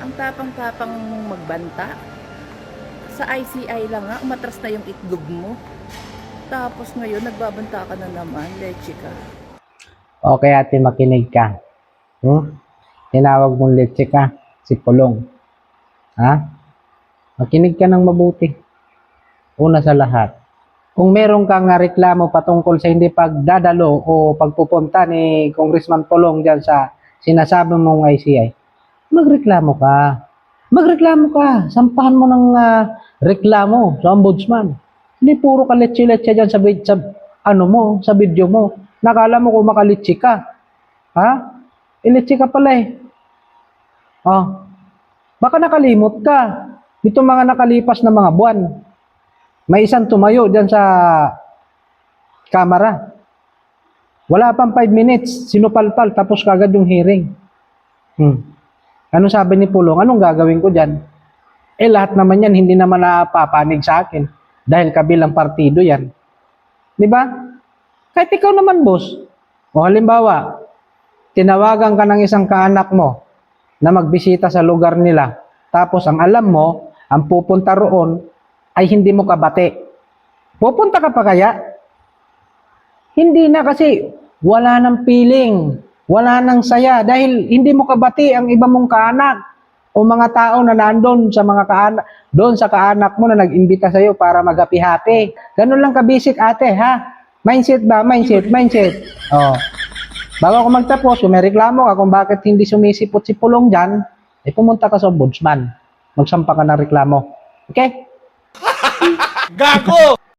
Ang tapang-tapang mong magbanta. Sa ICI lang nga, umatras na yung itlog mo. Tapos ngayon, nagbabanta ka na naman, leche ka. Okay, ate, makinig ka. Tinawag mong leche ka, si Pulong. Ha? Makinig ka ng mabuti. Una sa lahat, kung meron kang reklamo patungkol sa hindi pagdadalo o pagpupunta ni Congressman Pulong dyan sa sinasabi mong ICI, magreklamo ka. Magreklamo ka. Sampahan mo ng reklamo sa ombudsman. Hindi puro ka leche-leche dyan sa video mo. Nakala mo kung makalitsi ka. Ha? Ilitsi ka pala eh. Oh, baka nakalimot ka. Itong mga nakalipas na mga buwan. May isang tumayo dyan sa kamera. Wala pang 5 minutes, sinupalpal, tapos kagad yung hearing. Ano sabi ni Pulong? Anong gagawin ko dyan? Lahat naman yan, hindi naman napapanig sa akin. Dahil kabilang partido yan. Di ba? Kahit ikaw naman, boss. O halimbawa, tinawagan ka ng isang kaanak mo na magbisita sa lugar nila. Tapos ang alam mo, ang pupunta roon ay hindi mo kabate. Pupunta ka pa kaya? Hindi na kasi wala nang feeling, wala nang saya dahil hindi mo kabati ang iba mong kaanak o mga tao na nandoon sa mga kaanak, doon sa kaanak mo na nag-imbita sa iyo para mag-happy-happy. Ganun lang ka-basic, ate, ha? Mindset ba? Mindset. Oh. Bago ako magtapos, kung may reklamo ka kung bakit hindi sumisipot si Pulong dyan, pumunta ka sa ombudsman. Magsampa ka ng reklamo. Okay? Gago!